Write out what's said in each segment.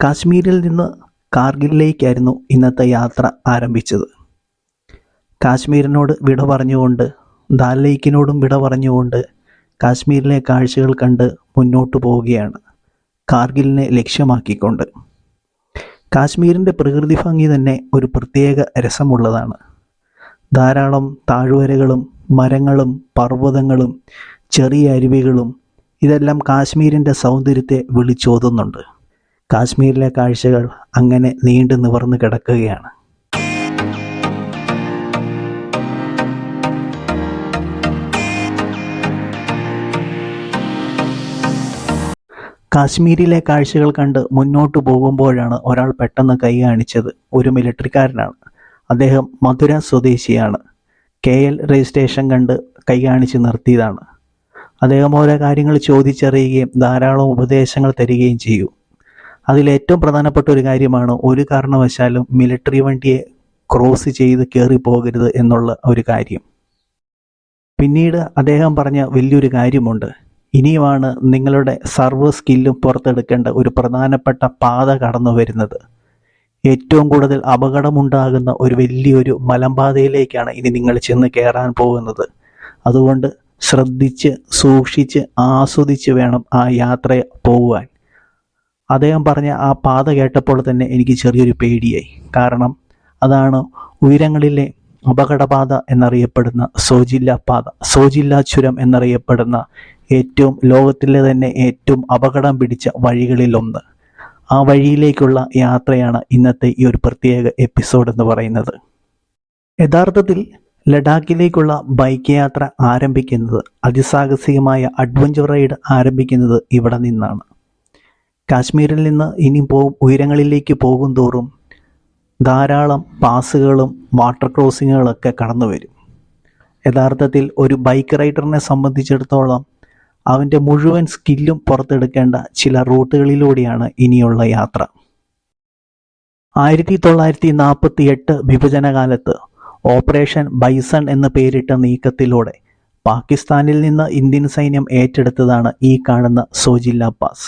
കാശ്മീരിൽ നിന്ന് കാർഗിലിലേക്കായിരുന്നു ഇന്നത്തെ യാത്ര ആരംഭിച്ചത്. കാശ്മീരിനോട് വിട പറഞ്ഞുകൊണ്ട്, ദാൽ ലേക്കിനോടും വിട പറഞ്ഞുകൊണ്ട് കാശ്മീരിലെ കാഴ്ചകൾ കണ്ട് മുന്നോട്ടു പോവുകയാണ് കാർഗിലിനെ ലക്ഷ്യമാക്കിക്കൊണ്ട്. കാശ്മീരിൻ്റെ പ്രകൃതി ഭംഗി തന്നെ ഒരു പ്രത്യേക രസമുള്ളതാണ്. ധാരാളം താഴ്വരകളും മരങ്ങളും പർവ്വതങ്ങളും ചെറിയ അരുവികളും ഇതെല്ലാം കാശ്മീരിൻ്റെ സൗന്ദര്യത്തെ വിളിച്ചോതുന്നുണ്ട്. കാശ്മീരിലെ കാഴ്ചകൾ അങ്ങനെ നീണ്ടു നിവർന്നു കിടക്കുകയാണ്. കാശ്മീരിലെ കാഴ്ചകൾ കണ്ട് മുന്നോട്ട് പോകുമ്പോഴാണ് ഒരാൾ പെട്ടെന്ന് കൈ കാണിച്ചത്. ഒരു മിലിറ്ററിക്കാരനാണ്. അദ്ദേഹം മധുര സ്വദേശിയാണ്. KL രജിസ്ട്രേഷൻ കണ്ട് കൈ കാണിച്ച് നിർത്തിയതാണ്. അദ്ദേഹം ഓരോ കാര്യങ്ങൾ ചോദിച്ചറിയുകയും ധാരാളം ഉപദേശങ്ങൾ തരികയും ചെയ്യും. അതിലേറ്റവും പ്രധാനപ്പെട്ട ഒരു കാര്യമാണ് ഒരു കാരണവശാലും മിലിറ്ററി വണ്ടിയെ ക്രോസ് ചെയ്ത് കയറി പോകരുത് എന്നുള്ള ഒരു കാര്യം. പിന്നീട് അദ്ദേഹം പറഞ്ഞ വലിയൊരു കാര്യമുണ്ട്. ഇനിയുമാണ് നിങ്ങളുടെ സർവ്വ സ്കില്ലും പുറത്തെടുക്കേണ്ട ഒരു പ്രധാനപ്പെട്ട പാത കടന്നു വരുന്നത്. ഏറ്റവും കൂടുതൽ അപകടമുണ്ടാകുന്ന ഒരു വലിയൊരു മലമ്പാതയിലേക്കാണ് ഇനി നിങ്ങൾ ചെന്ന് കയറാൻ പോകുന്നത്. അതുകൊണ്ട് ശ്രദ്ധിച്ച് സൂക്ഷിച്ച് ആസ്വദിച്ച് വേണം ആ യാത്ര പോകുവാൻ. അദ്ദേഹം പറഞ്ഞ ആ പാത കേട്ടപ്പോൾ തന്നെ എനിക്ക് ചെറിയൊരു പേടിയായി. കാരണം അതാണ് ഉയരങ്ങളിലെ അപകടപാത എന്നറിയപ്പെടുന്ന സോജില്ല പാത, സോജില്ല ചുരം എന്നറിയപ്പെടുന്ന ലോകത്തിലെ തന്നെ ഏറ്റവും അപകടം പിടിച്ച വഴികളിലൊന്ന്. ആ വഴിയിലേക്കുള്ള യാത്രയാണ് ഇന്നത്തെ ഈ ഒരു പ്രത്യേക എപ്പിസോഡ് എന്ന് പറയുന്നത്. യഥാർത്ഥത്തിൽ ലഡാക്കിലേക്കുള്ള ബൈക്ക് യാത്ര ആരംഭിക്കുന്നത്, അതിസാഹസികമായ അഡ്വഞ്ചർ റൈഡ് ആരംഭിക്കുന്നത് ഇവിടെ നിന്നാണ്. കാശ്മീരിൽ നിന്ന് ഇനി ഉയരങ്ങളിലേക്ക് പോകും തോറും ധാരാളം പാസുകളും വാട്ടർ ക്രോസിങ്ങുകളൊക്കെ കടന്നു വരും. യഥാർത്ഥത്തിൽ ഒരു ബൈക്ക് റൈഡറിനെ സംബന്ധിച്ചിടത്തോളം അവൻ്റെ മുഴുവൻ സ്കില്ലും പുറത്തെടുക്കേണ്ട ചില റൂട്ടുകളിലൂടെയാണ് ഇനിയുള്ള യാത്ര. 1948 വിഭജനകാലത്ത് ഓപ്പറേഷൻ ബൈസൺ എന്ന് പേരിട്ട നീക്കത്തിലൂടെ പാകിസ്ഥാനിൽ നിന്ന് ഇന്ത്യൻ സൈന്യം ഏറ്റെടുത്തതാണ് ഈ കാണുന്ന സോജില്ല പാസ്.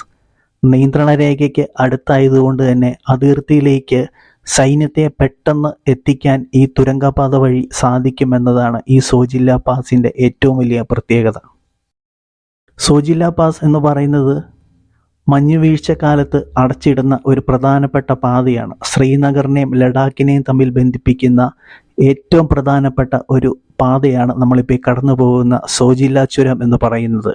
നിയന്ത്രണ രേഖയ്ക്ക് അടുത്തായതുകൊണ്ട് തന്നെ അതിർത്തിയിലേക്ക് സൈന്യത്തെ പെട്ടെന്ന് എത്തിക്കാൻ ഈ തുരങ്കപാത വഴി സാധിക്കുമെന്നതാണ് ഈ സോജില്ല പാസിൻ്റെ ഏറ്റവും വലിയ പ്രത്യേകത. സോജില്ല പാസ് എന്ന് പറയുന്നത് മഞ്ഞുവീഴ്ചക്കാലത്ത് അടച്ചിടുന്ന ഒരു പ്രധാനപ്പെട്ട പാതയാണ്. ശ്രീനഗറിനെയും ലഡാക്കിനെയും തമ്മിൽ ബന്ധിപ്പിക്കുന്ന ഏറ്റവും പ്രധാനപ്പെട്ട ഒരു പാതയാണ് നമ്മളിപ്പോൾ കടന്നു പോകുന്ന സോജില്ല ചുരം എന്ന് പറയുന്നത്.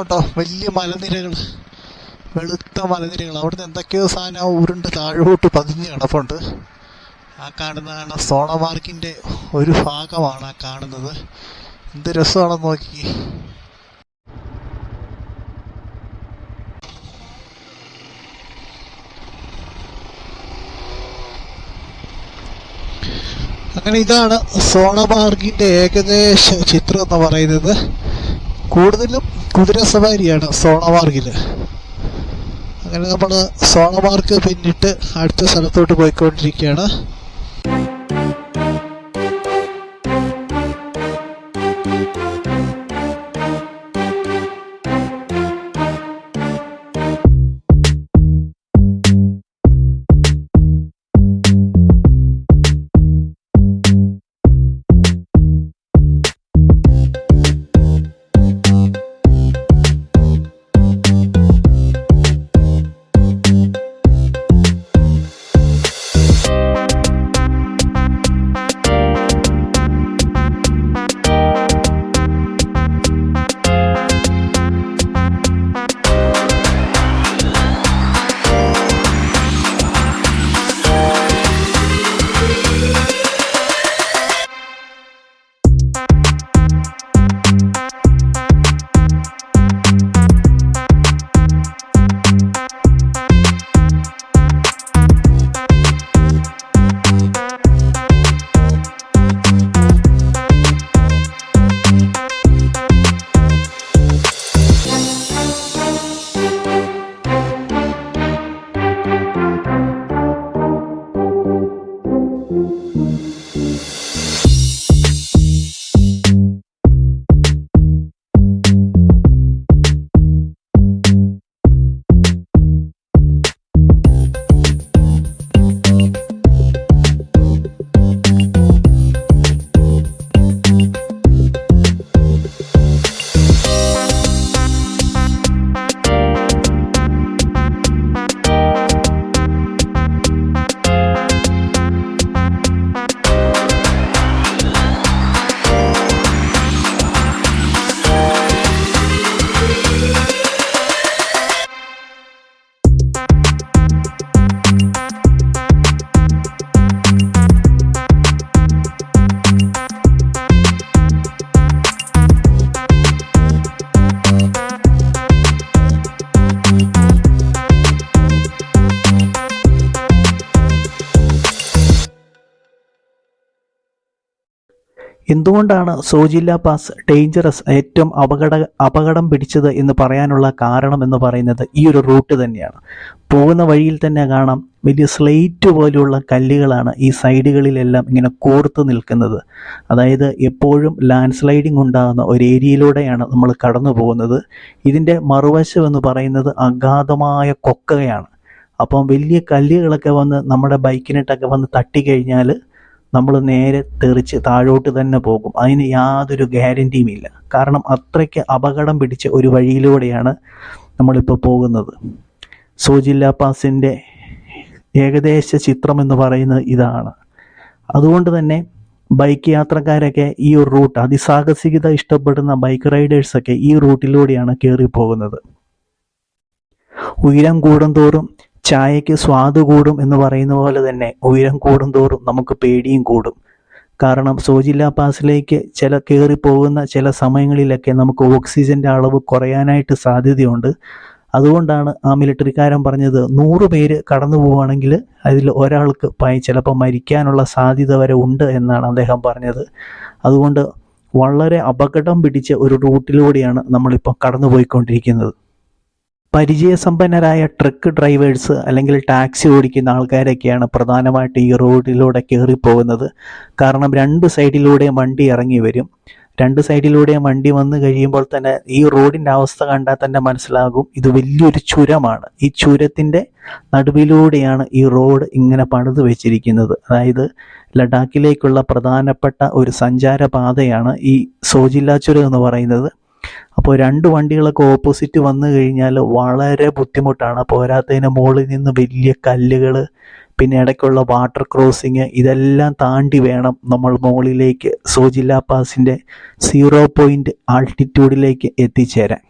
കേട്ടോ, വലിയ മലനിരകൾ, വെളുത്ത മലനിരകൾ. അവിടുന്ന് എന്തൊക്കെയോ സാധനം ഉരുണ്ട് താഴോട്ട് പതിഞ്ഞ് കിടപ്പുണ്ട്. ആ കാണുന്നതാണ് സോണമാർഗിൻ്റെ ഒരു ഭാഗമാണ് ആ കാണുന്നത്. എന്ത് രസമാണെന്ന് നോക്കി. അങ്ങനെ ഇതാണ് സോണമാർഗിൻ്റെ ഏകദേശ ചിത്രം എന്ന് പറയുന്നത്. കൂടുതലും കുതിരസവാരിയാണ് സോണമാർഗിൽ. അങ്ങനെ നമ്മൾ സോണമാർഗ് പിന്നിട്ട് അടുത്ത സ്ഥലത്തോട്ട് പോയിക്കൊണ്ടിരിക്കുകയാണ്. എന്തുകൊണ്ടാണ് സോജില്ല പാസ് ഡേഞ്ചറസ്, ഏറ്റവും അപകടം പിടിച്ചത് എന്ന് പറയാനുള്ള കാരണം എന്ന് പറയുന്നത് ഈ ഒരു റൂട്ട് തന്നെയാണ്. പോകുന്ന വഴിയിൽ തന്നെ കാണാം വലിയ സ്ലേറ്റ് പോലെയുള്ള കല്ലുകളാണ് ഈ സൈഡുകളിലെല്ലാം ഇങ്ങനെ കോർത്ത് നിൽക്കുന്നത്. അതായത് എപ്പോഴും ലാൻഡ് സ്ലൈഡിങ് ഉണ്ടാകുന്ന ഒരു ഏരിയയിലൂടെയാണ് നമ്മൾ കടന്നു പോകുന്നത്. ഇതിൻ്റെ മറുവശം എന്ന് പറയുന്നത് അഗാധമായ കൊക്കയാണ്. അപ്പം വലിയ കല്ലുകളൊക്കെ വന്ന് നമ്മുടെ ബൈക്കിനിട്ടൊക്കെ വന്ന് തട്ടിക്കഴിഞ്ഞാൽ നമ്മൾ നേരെ തെറിച്ച് താഴോട്ട് തന്നെ പോകും. അതിന് യാതൊരു ഗ്യാരൻറ്റിയും ഇല്ല. കാരണം അത്രയ്ക്ക് അപകടം പിടിച്ച ഒരു വഴിയിലൂടെയാണ് നമ്മളിപ്പോൾ പോകുന്നത്. സോജില്ല പാസിൻ്റെ ഏകദേശ ചിത്രം എന്ന് പറയുന്നത് ഇതാണ്. അതുകൊണ്ട് തന്നെ ബൈക്ക് യാത്രക്കാരൊക്കെ ഈ ഒരു റൂട്ട്, അതിസാഹസികത ഇഷ്ടപ്പെടുന്ന ബൈക്ക് റൈഡേഴ്സൊക്കെ ഈ റൂട്ടിലൂടെയാണ് കയറി പോകുന്നത്. ഉയരം കൂടുന്തോറും ചായയ്ക്ക് സ്വാദ് കൂടും എന്ന് പറയുന്ന പോലെ തന്നെ ഉയരം കൂടുന്തോറും നമുക്ക് പേടിയും കൂടും. കാരണം സോജില്ല പാസിലേക്ക് കയറി പോകുന്ന ചില സമയങ്ങളിലൊക്കെ നമുക്ക് ഓക്സിജൻ്റെ അളവ് കുറയാനായിട്ട് സാധ്യതയുണ്ട്. അതുകൊണ്ടാണ് ആ മിലിറ്ററിക്കാരൻ പറഞ്ഞത് 100 പേര് കടന്നു പോവുകയാണെങ്കിൽ അതിൽ ഒരാൾക്ക് ചിലപ്പോൾ മരിക്കാനുള്ള സാധ്യത വരെ ഉണ്ട് എന്നാണ് അദ്ദേഹം പറഞ്ഞത്. അതുകൊണ്ട് വളരെ അപകടം പിടിച്ച ഒരു റൂട്ടിലൂടെയാണ് നമ്മളിപ്പോൾ കടന്നു പോയിക്കൊണ്ടിരിക്കുന്നത്. പരിചയസമ്പന്നരായ ട്രക്ക് ഡ്രൈവേഴ്സ് അല്ലെങ്കിൽ ടാക്സി ഓടിക്കുന്ന ആൾക്കാരൊക്കെയാണ് പ്രധാനമായിട്ട് ഈ റോഡിലൂടെ കയറി പോകുന്നത്. കാരണം 2 സൈഡിലൂടെയും വണ്ടി ഇറങ്ങി വരും. 2 സൈഡിലൂടെയും വണ്ടി വന്നു കഴിയുമ്പോൾ തന്നെ ഈ റോഡിൻ്റെ അവസ്ഥ കണ്ടാൽ തന്നെ മനസ്സിലാകും ഇത് വലിയൊരു ചുരമാണ്. ഈ ചുരത്തിൻ്റെ നടുവിലൂടെയാണ് ഈ റോഡ് ഇങ്ങനെ പണിത് വെച്ചിരിക്കുന്നത്. അതായത് ലഡാക്കിലേക്കുള്ള പ്രധാനപ്പെട്ട ഒരു സഞ്ചാര പാതയാണ് ഈ സോജില്ല ചുരം എന്ന് പറയുന്നത്. അപ്പോൾ 2 വണ്ടികളൊക്കെ ഓപ്പോസിറ്റ് വന്നു കഴിഞ്ഞാൽ വളരെ ബുദ്ധിമുട്ടാണ്. പോരാത്തതിന് മുകളിൽ നിന്ന് വലിയ കല്ലുകൾ, പിന്നെ ഇടയ്ക്കുള്ള വാട്ടർ ക്രോസിങ്, ഇതെല്ലാം താണ്ടി വേണം നമ്മൾ മുകളിലേക്ക് സോജില്ല പാസിൻ്റെ 0 പോയിൻ്റ് ആൾട്ടിറ്റ്യൂഡിലേക്ക് എത്തിച്ചേരാൻ.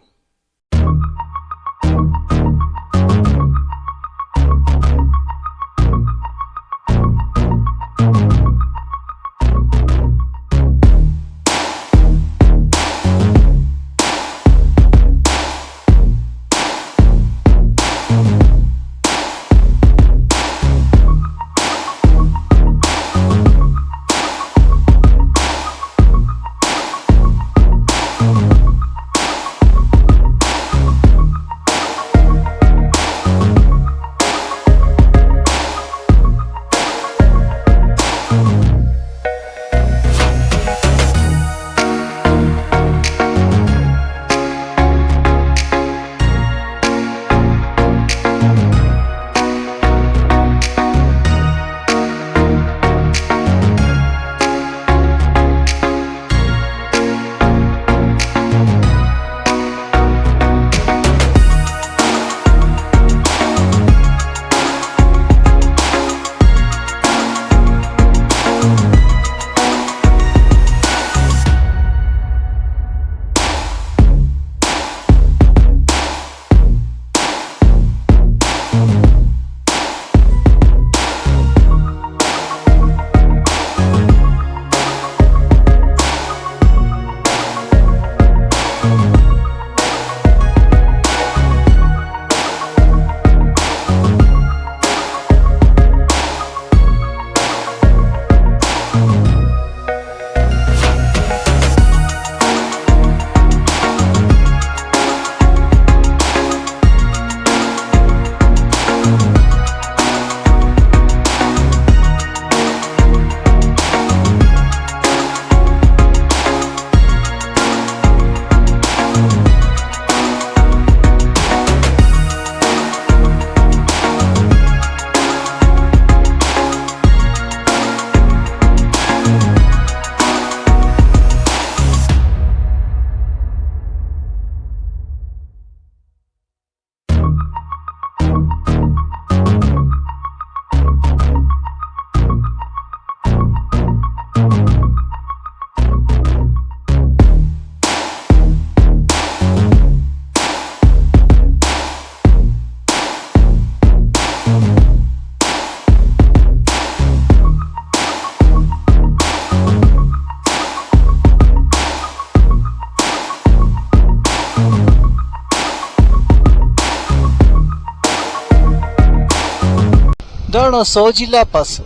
ഇതാണ് സോജില്ല പാസ്,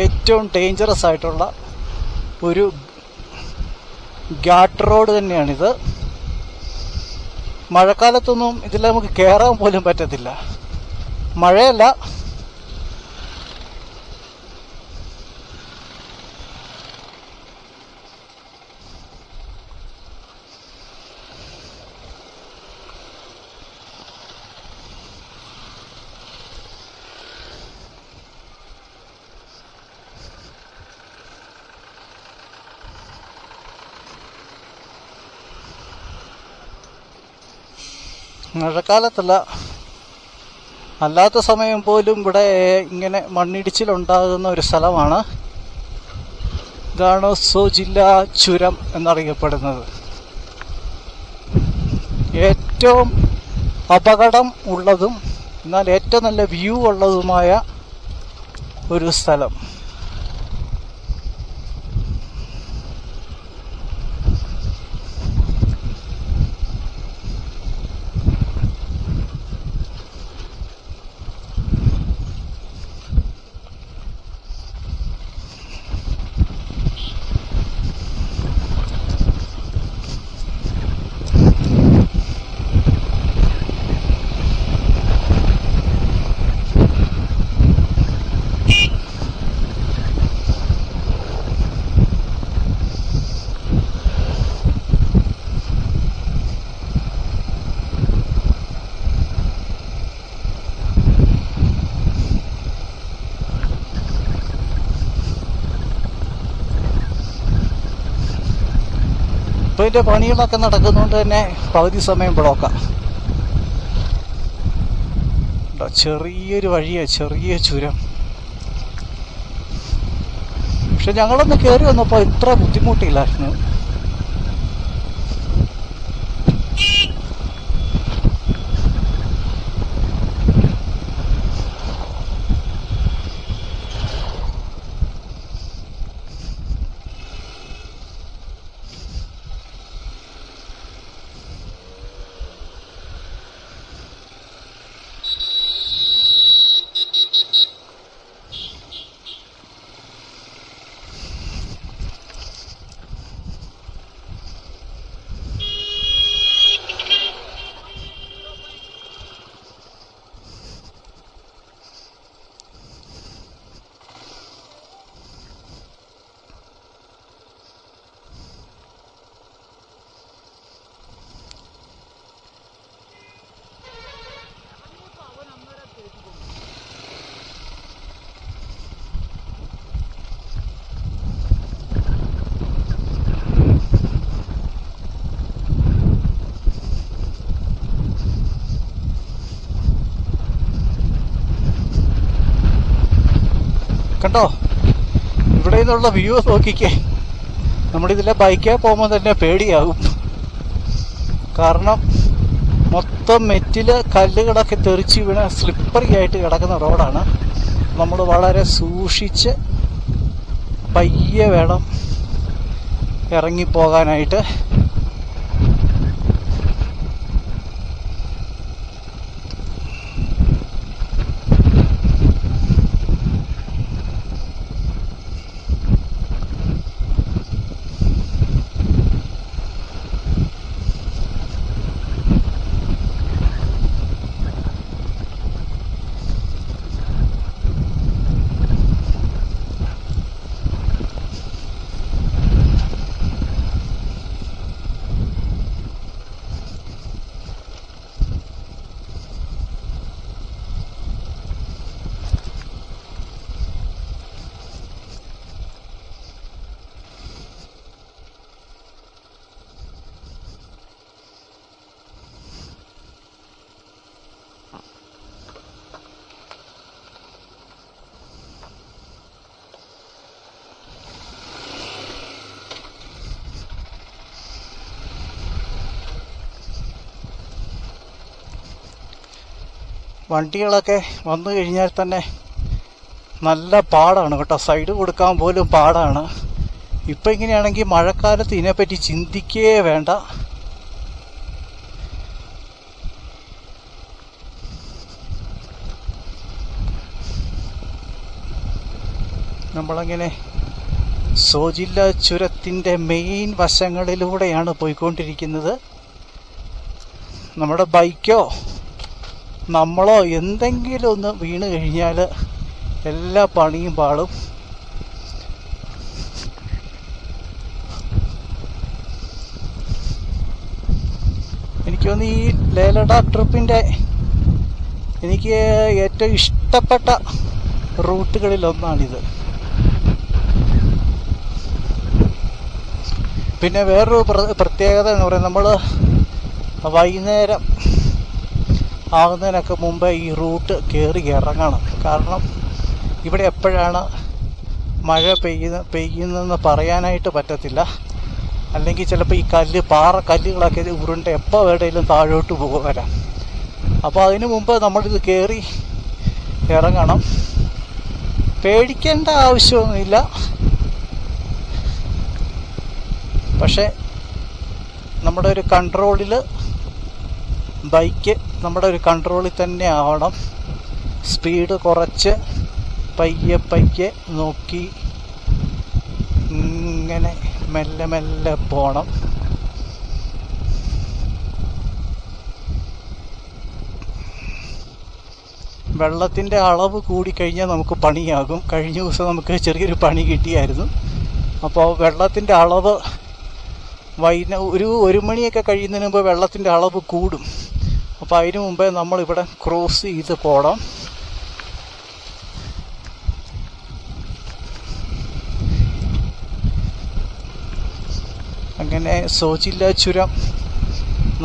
ഏറ്റവും ഡേഞ്ചറസ് ആയിട്ടുള്ള ഒരു ഘാട്ട് റോഡ് തന്നെയാണിത്. മഴക്കാലത്തൊന്നും ഇതിൽ നമുക്ക് കയറാൻ പോലും പറ്റത്തില്ല. മഴയല്ല, മഴക്കാലത്തല്ല, അല്ലാത്ത സമയം പോലും ഇവിടെ ഇങ്ങനെ മണ്ണിടിച്ചിലുണ്ടാകുന്ന ഒരു സ്ഥലമാണ്. ഇതാണ് സോജില്ല ചുരം എന്നറിയപ്പെടുന്നത്. ഏറ്റവും അപകടം ഉള്ളതും എന്നാൽ ഏറ്റവും നല്ല വ്യൂ ഉള്ളതുമായ ഒരു സ്ഥലം. ഇപ്പോൾ ഇതിൻ്റെ പണികളൊക്കെ നടക്കുന്നതുകൊണ്ട് തന്നെ പകുതി സമയം ബ്ലോക്കാണ്. ചെറിയൊരു വഴിയാണ്, ചെറിയ ചുരം. പക്ഷെ ഞങ്ങളൊന്ന് കയറി വന്നപ്പോൾ ഇത്ര ബുദ്ധിമുട്ടില്ലായിരുന്നു. കണ്ടോ, ഇവിടെ നിന്നുള്ള വ്യൂ നോക്കിക്കേ. നമ്മളിതിലെ ബൈക്കിൽ പോകുമ്പോൾ തന്നെ പേടിയാകും. കാരണം മൊത്തം മെറ്റില് കല്ലുകളൊക്കെ തെറിച്ച് വീണ സ്ലിപ്പറി ആയിട്ട് കിടക്കുന്ന റോഡാണ്. നമ്മൾ വളരെ സൂക്ഷിച്ച് പയ്യെ വേണം ഇറങ്ങിപ്പോകാനായിട്ട്. വണ്ടികളൊക്കെ വന്നു കഴിഞ്ഞാൽ തന്നെ നല്ല പാടാണ് കേട്ടോ, സൈഡ് കൊടുക്കാൻ പോലും പാടാണ്. ഇപ്പം ഇങ്ങനെയാണെങ്കിൽ മഴക്കാലത്ത് ഇതിനെപ്പറ്റി ചിന്തിക്കേ വേണ്ട. നമ്മളങ്ങനെ സോജില്ല ചുരത്തിൻ്റെ മെയിൻ വശങ്ങളിലൂടെയാണ് പോയിക്കൊണ്ടിരിക്കുന്നത്. നമ്മുടെ ബൈക്കോ നമ്മളോ എന്തെങ്കിലും ഒന്ന് വീണ് കഴിഞ്ഞാൽ എല്ലാ പണിയും പാളും. എനിക്ക് തോന്നുന്നു ഈ ലേ ലഡാക്ക് ട്രിപ്പിൻ്റെ എനിക്ക് ഏറ്റവും ഇഷ്ടപ്പെട്ട റൂട്ടുകളിലൊന്നാണിത്. പിന്നെ വേറൊരു പ്രത്യേകത എന്ന് പറയുന്നത്, നമ്മൾ വൈകുന്നേരം ആകുന്നതിനൊക്കെ മുമ്പേ ഈ റൂട്ട് കയറി ഇറങ്ങണം. കാരണം ഇവിടെ എപ്പോഴാണ് മഴ പെയ്യുന്നതെന്ന് പറയാനായിട്ട് പറ്റത്തില്ല. അല്ലെങ്കിൽ ചിലപ്പോൾ ഈ പാറക്കല്ലുകളൊക്കെ ഉരുണ്ട് എപ്പോൾ എവിടെയെങ്കിലും താഴോട്ട് വരാം. അപ്പോൾ അതിനു മുമ്പ് നമ്മളിത് കയറി ഇറങ്ങണം. പേടിക്കേണ്ട ആവശ്യമൊന്നുമില്ല. പക്ഷേ നമ്മുടെ ഒരു കൺട്രോളിൽ, ബൈക്ക് നമ്മുടെ ഒരു കൺട്രോളിൽ തന്നെ ആവണം. സ്പീഡ് കുറച്ച് പയ്യെ നോക്കി ഇങ്ങനെ മെല്ലെ മെല്ലെ പോകണം. വെള്ളത്തിൻ്റെ അളവ് കൂടിക്കഴിഞ്ഞാൽ നമുക്ക് പണിയാകും. കഴിഞ്ഞ ദിവസം നമുക്ക് ചെറിയൊരു പണി കിട്ടിയായിരുന്നു. അപ്പോൾ വെള്ളത്തിൻ്റെ അളവ് ഒരു മണിയൊക്കെ കഴിയുന്നതിന് മുമ്പ് വെള്ളത്തിൻ്റെ അളവ് കൂടും. അപ്പോൾ അതിനു മുമ്പേ നമ്മളിവിടെ ക്രോസ് ചെയ്ത് പോകണം. അങ്ങനെ സോജില്ല ചുരം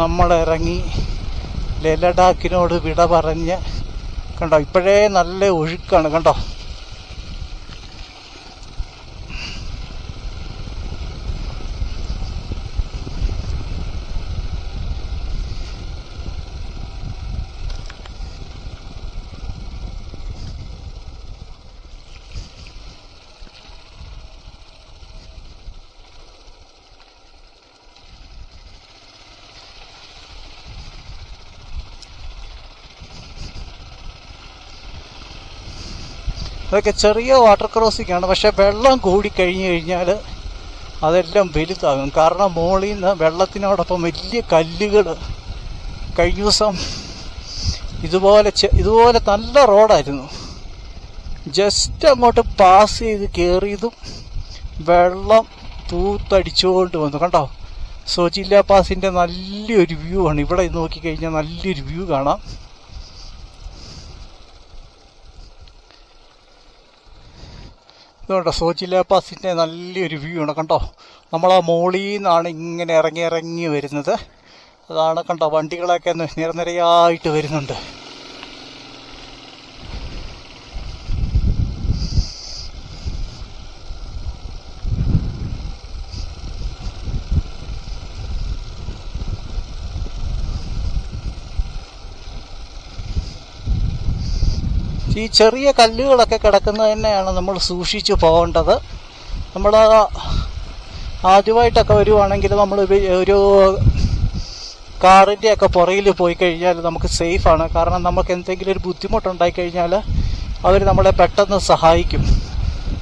നമ്മളിറങ്ങി ലേ ലഡാക്കിനോട് വിട പറഞ്ഞ്, കണ്ടോ ഇപ്പോഴേ നല്ല ഒഴുക്കാണ് കണ്ടോ. അതൊക്കെ ചെറിയ വാട്ടർ ക്രോസിംഗ് ആണ്. പക്ഷെ വെള്ളം കൂടിക്കഴിഞ്ഞ് കഴിഞ്ഞാൽ അതെല്ലാം വലുതാകും. കാരണം മുകളിൽ നിന്ന് വെള്ളത്തിനോടൊപ്പം വലിയ കല്ലുകൾ, കഴിഞ്ഞ ദിവസം ഇതുപോലെ നല്ല റോഡായിരുന്നു, ജസ്റ്റ് അങ്ങോട്ട് പാസ് ചെയ്ത് കയറിയതും വെള്ളം തൂത്തടിച്ചുകൊണ്ട് വന്നു. കണ്ടോ, സോജില്ല പാസിൻ്റെ നല്ലൊരു വ്യൂ ആണ്. ഇവിടെ നോക്കിക്കഴിഞ്ഞാൽ നല്ലൊരു വ്യൂ കാണാം. ഇതുകൊണ്ടോ സോജില്ല പാസിൻ്റെ നല്ലൊരു വ്യൂ ആണ്. കണ്ടോ, നമ്മൾ ആ മോളിൽ നിന്നാണ് ഇങ്ങനെ ഇറങ്ങി വരുന്നത്. അതാണ് കണ്ടോ, വണ്ടികളൊക്കെ നിരനിരയായിട്ട് വരുന്നുണ്ട്. ഈ ചെറിയ കല്ലുകളൊക്കെ കിടക്കുന്നത് തന്നെയാണ് നമ്മൾ സൂക്ഷിച്ച് പോകേണ്ടത്. നമ്മൾ ആദ്യമായിട്ടൊക്കെ വരുവാണെങ്കിൽ നമ്മൾ ഒരു കാറിൻ്റെയൊക്കെ പുറകിൽ പോയി കഴിഞ്ഞാൽ നമുക്ക് സേഫാണ്. കാരണം നമുക്ക് എന്തെങ്കിലും ഒരു ബുദ്ധിമുട്ടുണ്ടായി കഴിഞ്ഞാൽ അവർ നമ്മളെ പെട്ടെന്ന് സഹായിക്കും.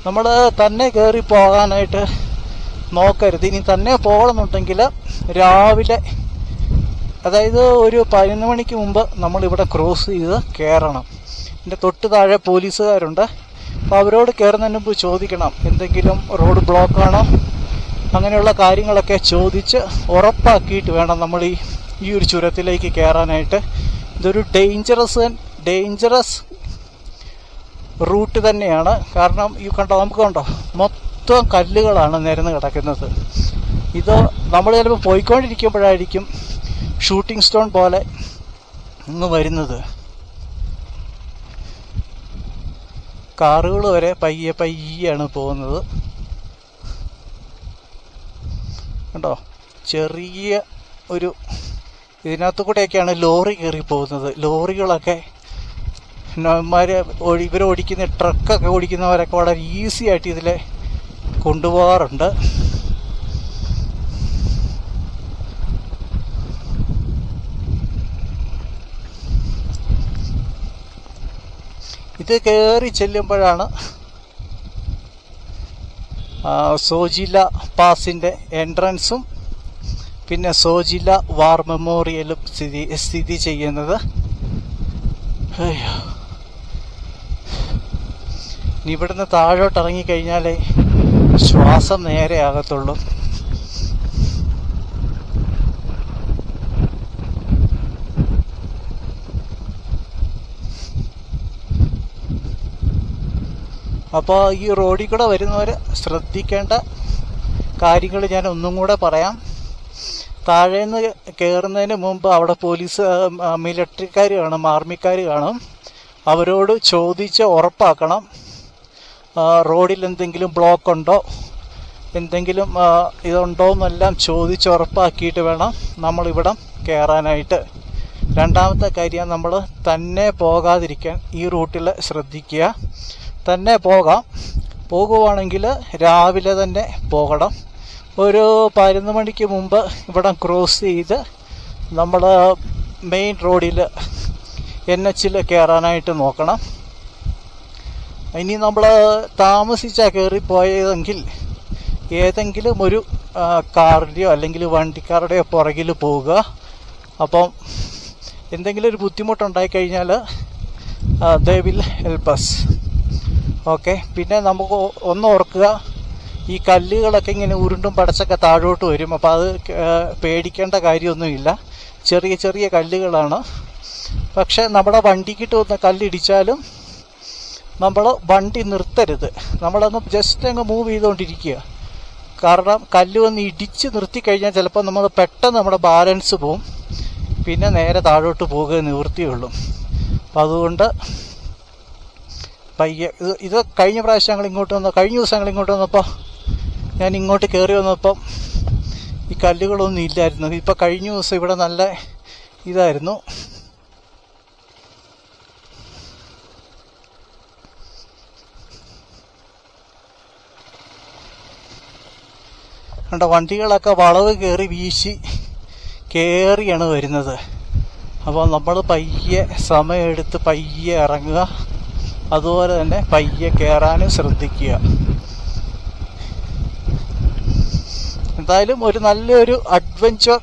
നമ്മൾ തന്നെ കയറി പോകാനായിട്ട് നോക്കരുത്. ഇനി തന്നെ പോകണമെന്നുണ്ടെങ്കിൽ രാവിലെ, അതായത് ഒരു 11 മണിക്ക് മുമ്പ് നമ്മളിവിടെ ക്രോസ് ചെയ്ത് കയറണം. എൻ്റെ തൊട്ട് താഴെ പോലീസുകാരുണ്ട്. അപ്പോൾ അവരോട് കയറുന്നതിന് മുമ്പ് ചോദിക്കണം എന്തെങ്കിലും റോഡ് ബ്ലോക്കാണോ, അങ്ങനെയുള്ള കാര്യങ്ങളൊക്കെ ചോദിച്ച് ഉറപ്പാക്കിയിട്ട് വേണം നമ്മൾ ഈ ഒരു ചുരത്തിലേക്ക് കയറാനായിട്ട്. ഇതൊരു ഡേഞ്ചറസ് റൂട്ട് തന്നെയാണ്. കാരണം ഈ നമുക്ക് കണ്ടോ മൊത്തം കല്ലുകളാണ് നിരന്ന് കിടക്കുന്നത്. ഇത് നമ്മൾ ചിലപ്പോൾ പോയിക്കൊണ്ടിരിക്കുമ്പോഴായിരിക്കും ഷൂട്ടിംഗ് സ്റ്റോൺ പോലെ ഇങ്ങ് വരുന്നത്. കാറുകൾ വരെ പയ്യാണ് പോകുന്നത്. കണ്ടോ, ചെറിയ ഒരു ഇതിനകത്തു കൂടെയൊക്കെയാണ് ലോറി കയറി പോകുന്നത്. ലോറികളൊക്കെ ഇവരോടിക്കുന്ന ട്രക്കൊക്കെ ഓടിക്കുന്നവരൊക്കെ വളരെ ഈസി ആയിട്ട് ഇതിലെ കൊണ്ടുപോകാറുണ്ട്. ഇത് കയറി ചെല്ലുമ്പോഴാണ് സോജില പാസിൻ്റെ എൻട്രൻസും പിന്നെ സോജില വാർ മെമ്മോറിയലും സ്ഥിതി ചെയ്യുന്നത്. അയ്യോ, ഇനി ഇവിടുന്ന് താഴോട്ട് ഇറങ്ങിക്കഴിഞ്ഞാലേ ശ്വാസം നേരെ ആകത്തുള്ളൂ. അപ്പോൾ ഈ റോഡിൽ കൂടെ വരുന്നവർ ശ്രദ്ധിക്കേണ്ട കാര്യങ്ങൾ ഞാൻ ഒന്നും കൂടെ പറയാം. താഴേന്ന് കയറുന്നതിന് മുമ്പ് അവിടെ പോലീസ് മിലിറ്ററിക്കാർ കാണും, ആർമിക്കാർ കാണും. അവരോട് ചോദിച്ച് ഉറപ്പാക്കണം റോഡിൽ എന്തെങ്കിലും ബ്ലോക്ക് ഉണ്ടോ, എന്തെങ്കിലും ഇതുണ്ടോ എന്നെല്ലാം ചോദിച്ച് ഉറപ്പാക്കിയിട്ട് വേണം നമ്മളിവിടം കയറാനായിട്ട്. രണ്ടാമത്തെ കാര്യം, നമ്മൾ തന്നെ പോകാതിരിക്കാൻ ഈ റൂട്ടിൽ ശ്രദ്ധിക്കുക. തന്നെ പോകുവാണെങ്കിൽ രാവിലെ തന്നെ പോകണം. ഒരു 11 മണിക്ക് മുമ്പ് ഇവിടെ ക്രോസ് ചെയ്ത് നമ്മൾ മെയിൻ റോഡിൽ NH കയറാനായിട്ട് നോക്കണം. ഇനി നമ്മൾ താമസിച്ചാൽ കയറിപ്പോയതെങ്കിൽ ഏതെങ്കിലും ഒരു കാറിൻ്റെയോ അല്ലെങ്കിൽ വണ്ടിക്കാരുടെയോ പുറകിൽ പോവുക. അപ്പം എന്തെങ്കിലും ഒരു ബുദ്ധിമുട്ടുണ്ടായിക്കഴിഞ്ഞാൽ they will help us. Okay. പിന്നെ നമുക്ക് ഒന്ന് ഓർക്കുക, ഈ കല്ലുകളൊക്കെ ഇങ്ങനെ ഉരുണ്ടും പടച്ചൊക്കെ താഴോട്ട് വരും. അപ്പോൾ അത് പേടിക്കേണ്ട കാര്യമൊന്നുമില്ല. ചെറിയ ചെറിയ കല്ലുകളാണ്. പക്ഷെ നമ്മുടെ വണ്ടിക്കിട്ട് വന്ന കല്ലിടിച്ചാലും നമ്മൾ വണ്ടി നിർത്തരുത്. നമ്മളൊന്ന് ജസ്റ്റ് അങ്ങ് മൂവ് ചെയ്തുകൊണ്ടിരിക്കുക. കാരണം കല്ല് വന്ന് ഇടിച്ച് നിർത്തിക്കഴിഞ്ഞാൽ ചിലപ്പോൾ നമ്മൾ പെട്ടെന്ന് നമ്മുടെ ബാലൻസ് പോവും. പിന്നെ നേരെ താഴോട്ട് പോകുക നിവൃത്തിയുള്ളൂ. അപ്പം അതുകൊണ്ട് പയ്യെ ഇത് കഴിഞ്ഞ പ്രാവശ്യം കഴിഞ്ഞ ദിവസം ഞങ്ങൾ ഇങ്ങോട്ട് വന്നപ്പോൾ ഞാൻ ഇങ്ങോട്ട് കയറി വന്നപ്പം ഈ കല്ലുകളൊന്നും ഇല്ലായിരുന്നു. ഇപ്പോൾ കഴിഞ്ഞ ദിവസം ഇവിടെ നല്ല ഇതായിരുന്നു. കണ്ട, വണ്ടികളൊക്കെ വളവ് കയറി വീശി കയറിയാണ് വരുന്നത്. അപ്പോൾ നമ്മൾ പയ്യെ സമയമെടുത്ത് പയ്യെ ഇറങ്ങുക. അതുപോലെ തന്നെ പയ്യെ കയറാനും ശ്രദ്ധിക്കുക. എന്തായാലും ഒരു നല്ലൊരു അഡ്വഞ്ചർ,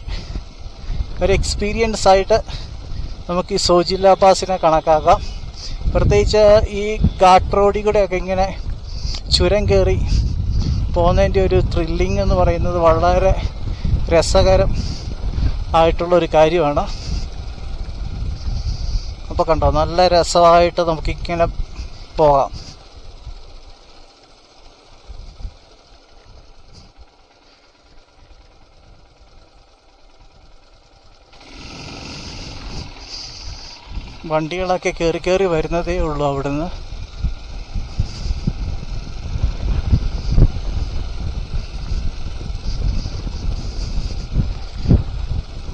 ഒരു എക്സ്പീരിയൻസ് ആയിട്ട് നമുക്ക് ഈ സോജില പാസിനെ കണക്കാക്കാം. പ്രത്യേകിച്ച് ഈ ഘാട്ട് റോഡിൽ കൂടെയൊക്കെ ഇങ്ങനെ ചുരം കയറി പോകുന്നതിൻ്റെ ഒരു ത്രില്ലിംഗ് എന്ന് പറയുന്നത് വളരെ രസകരം ആയിട്ടുള്ളൊരു കാര്യമാണ്. അപ്പോൾ കണ്ടോ, നല്ല രസമായിട്ട് നമുക്കിങ്ങനെ പോകാം. വണ്ടികളൊക്കെ കയറി വരുന്നതേ ഉള്ളൂ അവിടുന്ന്.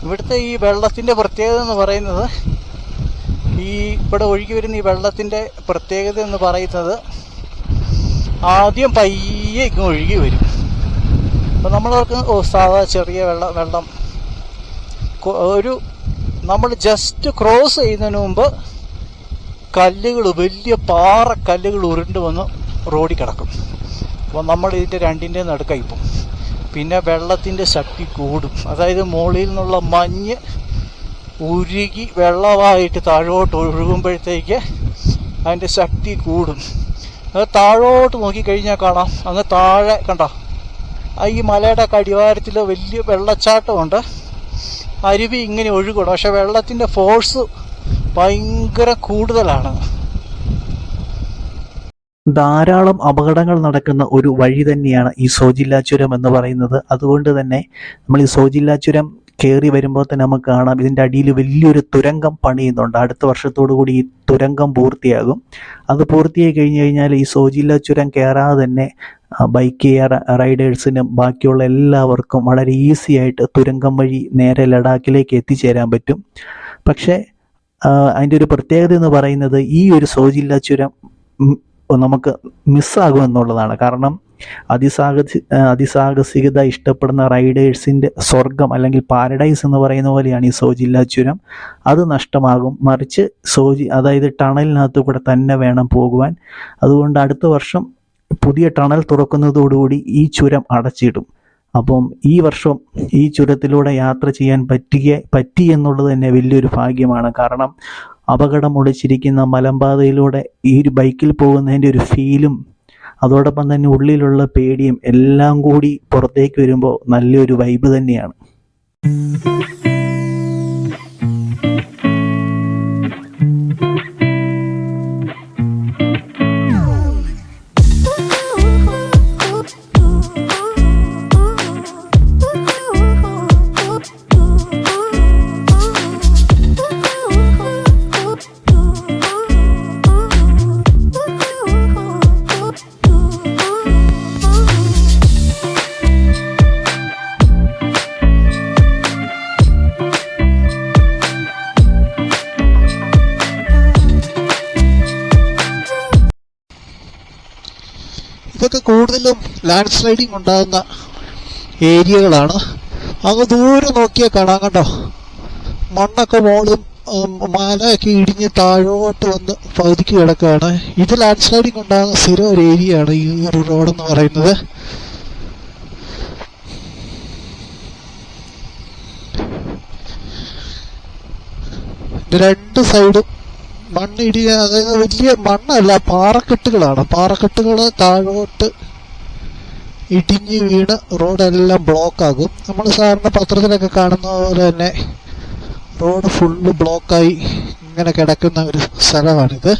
ഇവിടുത്തെ ഈ വെള്ളത്തിൻ്റെ പ്രത്യേകത എന്ന് പറയുന്നത്, ഈ ഇവിടെ ഒഴുകി വരുന്ന ഈ വെള്ളത്തിൻ്റെ പ്രത്യേകത എന്ന് പറയുന്നത് ആദ്യം പയ്യെ ഇങ്ങ് ഒഴുകി വരും. അപ്പോൾ നമ്മളവർക്ക് സാധാ ചെറിയ വെള്ളം ഒരു നമ്മൾ ജസ്റ്റ് ക്രോസ് ചെയ്യുന്നതിന് മുമ്പ് വലിയ പാറക്കല്ലുകൾ ഉരുണ്ട് വന്ന് റോഡിൽ കിടക്കും. അപ്പോൾ നമ്മൾ ഇതിൻ്റെ രണ്ടിൻ്റെ നടുക്കായിപ്പോൾ പിന്നെ വെള്ളത്തിൻ്റെ ശക്തി കൂടും. അതായത് മുകളിൽ നിന്നുള്ള മഞ്ഞ് ഉരുകി വെള്ളമായിട്ട് താഴോട്ട് ഒഴുകുമ്പോഴത്തേക്ക് അതിൻ്റെ ശക്തി കൂടും. അത് താഴോട്ട് നോക്കിക്കഴിഞ്ഞാൽ കാണാം, അങ്ങ് താഴെ കണ്ടോ, ഈ മലയുടെ അടിവാരത്തിൽ വലിയ വെള്ളച്ചാട്ടമുണ്ട്. അരുവി ഇങ്ങനെ ഒഴുകണം, പക്ഷെ വെള്ളത്തിൻ്റെ ഫോഴ്സ് ഭയങ്കര കൂടുതലാണ്. ധാരാളം അപകടങ്ങൾ നടക്കുന്ന ഒരു വഴി തന്നെയാണ് ഈ സോജില്ല ചുരം എന്ന് പറയുന്നത്. അതുകൊണ്ട് തന്നെ നമ്മൾ ഈ സോജില്ല ചുരം കയറി വരുമ്പോൾ തന്നെ നമുക്ക് കാണാം, ഇതിൻ്റെ അടിയിൽ വലിയൊരു തുരങ്കം പണിയുന്നുണ്ട്. അടുത്ത വർഷത്തോടു കൂടി ഈ തുരങ്കം പൂർത്തിയാകും. അത് പൂർത്തിയായി കഴിഞ്ഞ് കഴിഞ്ഞാൽ ഈ സോജില്ല ചുരം കയറാതെ തന്നെ ബൈക്ക് റൈഡേഴ്സിനും ബാക്കിയുള്ള എല്ലാവർക്കും വളരെ ഈസി ആയിട്ട് തുരങ്കം വഴി നേരെ ലഡാക്കിലേക്ക് എത്തിച്ചേരാൻ പറ്റും. പക്ഷേ അതിൻ്റെ ഒരു പ്രത്യേകത എന്ന് പറയുന്നത്, ഈ ഒരു സോജില്ല ചുരം നമുക്ക് മിസ്സാകും എന്നുള്ളതാണ്. കാരണം അതിസാഹസികത ഇഷ്ടപ്പെടുന്ന റൈഡേഴ്സിൻ്റെ സ്വർഗം അല്ലെങ്കിൽ പാരഡൈസ് എന്ന് പറയുന്ന പോലെയാണ് ഈ സോജില്ല ചുരം. അത് നഷ്ടമാകും. മറിച്ച് അതായത് ടണലിനകത്ത് കൂടെ തന്നെ വേണം പോകുവാൻ. അതുകൊണ്ട് അടുത്ത വർഷം പുതിയ ടണൽ തുറക്കുന്നതോടുകൂടി ഈ ചുരം അടച്ചിടും. അപ്പം ഈ വർഷം ഈ ചുരത്തിലൂടെ യാത്ര ചെയ്യാൻ പറ്റി എന്നുള്ളത് തന്നെ വലിയൊരു ഭാഗ്യമാണ്. കാരണം അപകടം ഒളിച്ചിരിക്കുന്ന മലമ്പാതയിലൂടെ ഈ ഒരു ബൈക്കിൽ പോകുന്നതിൻ്റെ ഒരു ഫീലും അതോടൊപ്പം തന്നെ ഉള്ളിലുള്ള പേടിയും എല്ലാം കൂടി പുറത്തേക്ക് വരുമ്പോൾ നല്ലൊരു വൈബ് തന്നെയാണ്. ഇതൊക്കെ കൂടുതലും ലാൻഡ് സ്ലൈഡിങ് ഉണ്ടാകുന്ന ഏരിയകളാണ്. അങ്ങ് ദൂരെ നോക്കിയാൽ കാണാം കേട്ടോ, മണ്ണൊക്കെ മോളും മലയൊക്കെ ഇടിഞ്ഞ് താഴോട്ട് വന്ന് പകുതിക്ക് കിടക്കുകയാണ്. ഇത് ലാൻഡ് സ്ലൈഡിങ് ഉണ്ടാകുന്ന സ്ഥിരം ഒരു ഏരിയയാണ് ഈ ഒരു റോഡെന്ന് പറയുന്നത്. രണ്ട് സൈഡും മണ്ണിടിയ, അതായത് വലിയ മണ്ണല്ല, പാറക്കെട്ടുകളാണ്. പാറക്കെട്ടുകൾ താഴോട്ട് ഇടിഞ്ഞ് വീണ് റോഡെല്ലാം ബ്ലോക്കാകും. നമ്മൾ സാധാരണ പത്രത്തിലൊക്കെ കാണുന്ന പോലെ തന്നെ റോഡ് ഫുള്ള് ബ്ലോക്കായി ഇങ്ങനെ കിടക്കുന്ന ഒരു സ്ഥലമാണിത്.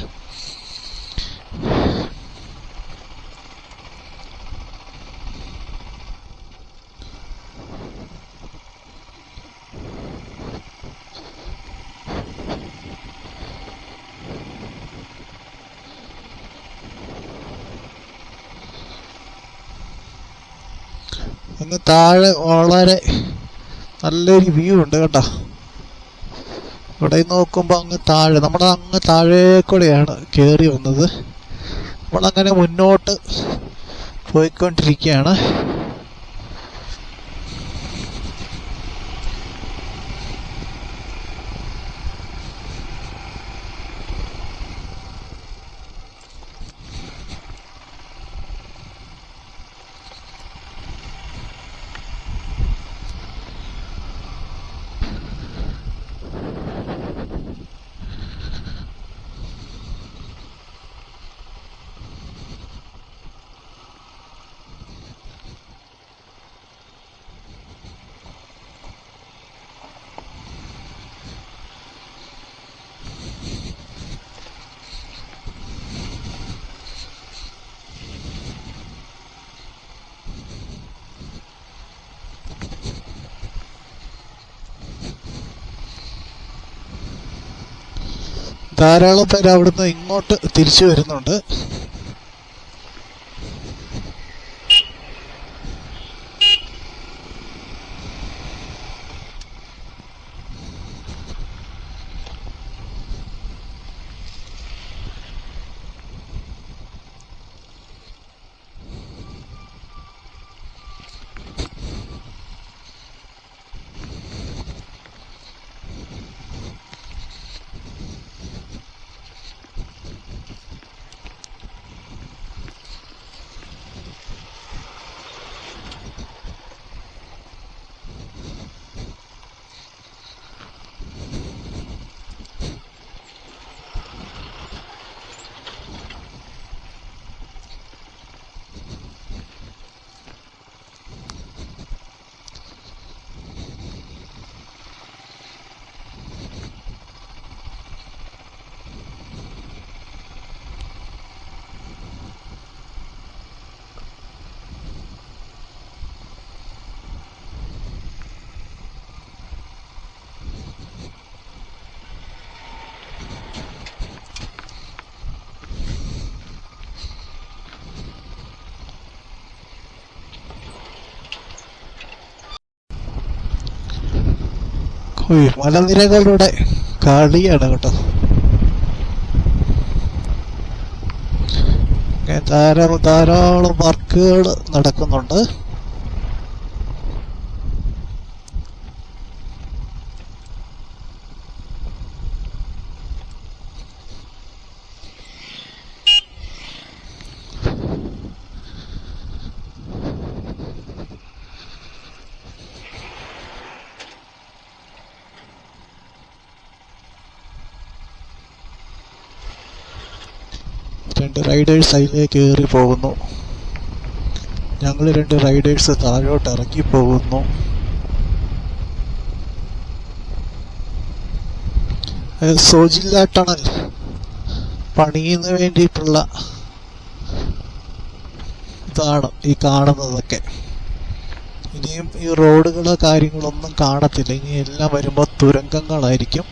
അങ്ങ് താഴെ വളരെ നല്ലൊരു വ്യൂ ഉണ്ട് കേട്ടോ. ഇവിടെ നോക്കുമ്പോൾ അങ്ങ് താഴെ, നമ്മുടെ അങ്ങ് താഴെ കൂടെയാണ് കയറി വന്നത്. നമ്മളങ്ങനെ മുന്നോട്ട് പോയിക്കൊണ്ടിരിക്കുകയാണ്. ധാരാളം പേര് അവിടുന്ന് ഇങ്ങോട്ട് തിരിച്ചു വരുന്നുണ്ട്. മലനിരകളുടെ കളിയാണ് കേട്ടോ. ധാരാളം വർക്കുകൾ നടക്കുന്നുണ്ട്. 2 റൈഡേഴ്സ് അതിലേക്ക് കയറി പോകുന്നു. ഞങ്ങൾ 2 റൈഡേഴ്സ് താഴോട്ട് ഇറക്കി പോകുന്നു. സോജില്ല ടണൽ പണിയുന്നതിന് വേണ്ടിയിട്ടുള്ള ഇതാണ് ഈ കാണുന്നതൊക്കെ. ഇനിയും ഈ റോഡുകളോ കാര്യങ്ങളൊന്നും കാണത്തില്ല. ഇനി എല്ലാം വരുമ്പോൾ തുരങ്കങ്ങളായിരിക്കും.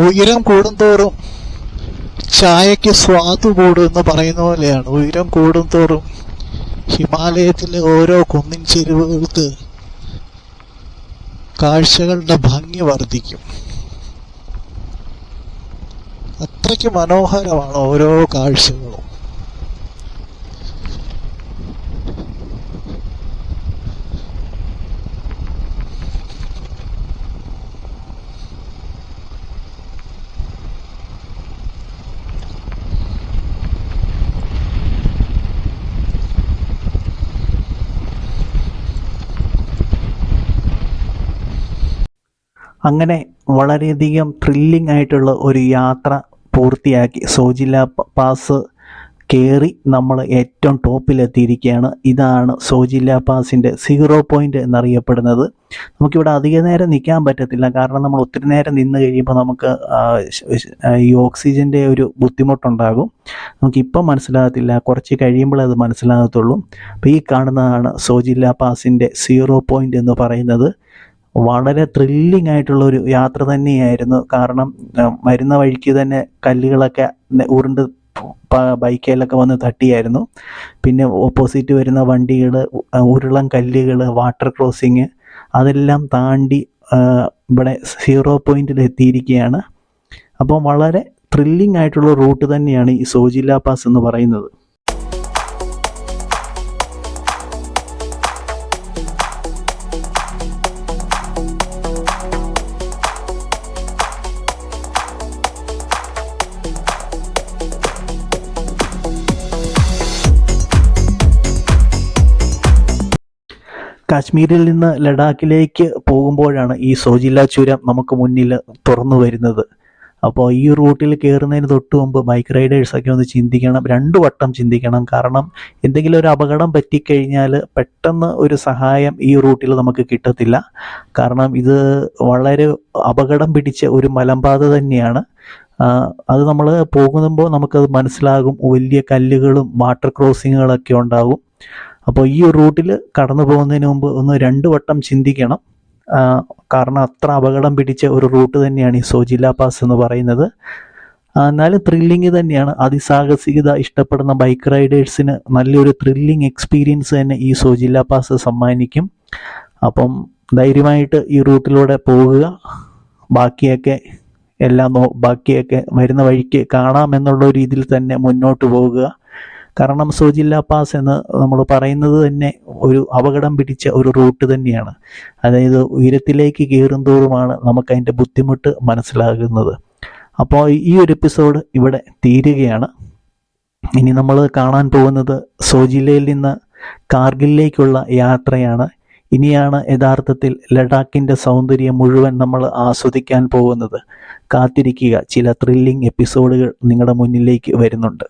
ഉയരം കൂടുന്തോറും ചായക്ക് സ്വാദ് കൂടും എന്ന് പറയുന്ന പോലെയാണ്. ഉയരം കൂടുന്തോറും ഹിമാലയത്തിലെ ഓരോ കുന്നിൻ ചെരുവുകൾക്ക് കാഴ്ചകളുടെ ഭംഗി വർദ്ധിക്കും. അത്രയ്ക്ക് മനോഹരമാണ് ഓരോ കാഴ്ചകളും. അങ്ങനെ വളരെയധികം ത്രില്ലിംഗ് ആയിട്ടുള്ള ഒരു യാത്ര പൂർത്തിയാക്കി സോജില പാസ് കയറി നമ്മൾ ഏറ്റവും ടോപ്പിലെത്തിയിരിക്കുകയാണ്. ഇതാണ് സോജില പാസിൻ്റെ 0 പോയിൻ്റ് എന്നറിയപ്പെടുന്നത്. നമുക്കിവിടെ അധിക നേരം നിൽക്കാൻ പറ്റത്തില്ല. കാരണം നമ്മൾ ഒത്തിരി നേരം നിന്ന് കഴിയുമ്പോൾ നമുക്ക് ഈ ഓക്സിജൻ്റെ ഒരു ബുദ്ധിമുട്ടുണ്ടാകും. നമുക്കിപ്പം മനസ്സിലാകത്തില്ല, കുറച്ച് കഴിയുമ്പോൾ അത് മനസ്സിലാകത്തുള്ളൂ. അപ്പോൾ ഈ കാണുന്നതാണ് സോജില പാസിൻ്റെ 0 പോയിൻ്റ് എന്ന് പറയുന്നത്. വളരെ ത്രില്ലിംഗ് ആയിട്ടുള്ളൊരു യാത്ര തന്നെയായിരുന്നു. കാരണം വരുന്ന വഴിക്ക് തന്നെ കല്ലുകളൊക്കെ ഉരുണ്ട് ബൈക്കിലൊക്കെ വന്ന് തട്ടിയായിരുന്നു. പിന്നെ ഓപ്പോസിറ്റ് വരുന്ന വണ്ടികൾ, ഉരുളൻ കല്ലുകൾ, വാട്ടർ ക്രോസിങ്, അതെല്ലാം താണ്ടി ഇവിടെ 0 പോയിന്റിൽ എത്തിയിരിക്കുകയാണ്. അപ്പോൾ വളരെ ത്രില്ലിംഗ് ആയിട്ടുള്ള റൂട്ട് തന്നെയാണ് ഈ സോജില പാസ് എന്ന് പറയുന്നത്. കാശ്മീരിൽ നിന്ന് ലഡാക്കിലേക്ക് പോകുമ്പോഴാണ് ഈ സോജില ചുരം നമുക്ക് മുന്നിൽ തുറന്നു വരുന്നത്. അപ്പോൾ ഈ റൂട്ടിൽ കയറുന്നതിന് തൊട്ട് മുമ്പ് ബൈക്ക് റൈഡേഴ്സൊക്കെ ഒന്ന് ചിന്തിക്കണം, 2 വട്ടം ചിന്തിക്കണം. കാരണം എന്തെങ്കിലും ഒരു അപകടം പറ്റിക്കഴിഞ്ഞാൽ പെട്ടെന്ന് ഒരു സഹായം ഈ റൂട്ടിൽ നമുക്ക് കിട്ടത്തില്ല. കാരണം ഇത് വളരെ അപകടം പിടിച്ച ഒരു മലമ്പാത തന്നെയാണ്. അത് നമ്മൾ പോകുമ്പോൾ നമുക്കത് മനസ്സിലാകും. വലിയ കല്ലുകളും വാട്ടർ ക്രോസിങ്ങുകളൊക്കെ ഉണ്ടാകും. അപ്പോൾ ഈ റൂട്ടിൽ കടന്നു പോകുന്നതിന് മുമ്പ് ഒന്ന് 2 വട്ടം ചിന്തിക്കണം. കാരണം അത്ര അപകടം പിടിച്ച ഒരു റൂട്ട് തന്നെയാണ് ഈ സോജില പാസ് എന്ന് പറയുന്നത്. എന്നാലും ത്രില്ലിങ് തന്നെയാണ്. അതിസാഹസികത ഇഷ്ടപ്പെടുന്ന ബൈക്ക് റൈഡേഴ്സിന് നല്ലൊരു ത്രില്ലിങ് എക്സ്പീരിയൻസ് തന്നെ ഈ സോജില പാസ് സമ്മാനിക്കും. അപ്പം ധൈര്യമായിട്ട് ഈ റൂട്ടിലൂടെ പോകുക. ബാക്കിയൊക്കെ വരുന്ന വഴിക്ക് കാണാമെന്നുള്ള രീതിയിൽ തന്നെ മുന്നോട്ട് പോകുക. കാരണം സോജില പാസ് എന്ന് നമ്മൾ പറയുന്നത് തന്നെ ഒരു അപകടം പിടിച്ച ഒരു റൂട്ട് തന്നെയാണ്. അതായത് ഉയരത്തിലേക്ക് കയറും തോറുമാണ് നമുക്ക് അതിൻ്റെ ബുദ്ധിമുട്ട് മനസ്സിലാകുന്നത്. അപ്പോൾ ഈ ഒരു എപ്പിസോഡ് ഇവിടെ തീരുകയാണ്. ഇനി നമ്മൾ കാണാൻ പോകുന്നത് സോജിലയിൽ നിന്ന് കാർഗിലിലേക്കുള്ള യാത്രയാണ്. ഇനിയാണ് യഥാർത്ഥത്തിൽ ലഡാക്കിൻ്റെ സൗന്ദര്യം മുഴുവൻ നമ്മൾ ആസ്വദിക്കാൻ പോകുന്നത്. കാത്തിരിക്കുക, ചില ത്രില്ലിംഗ് എപ്പിസോഡുകൾ നിങ്ങളുടെ മുന്നിലേക്ക് വരുന്നുണ്ട്.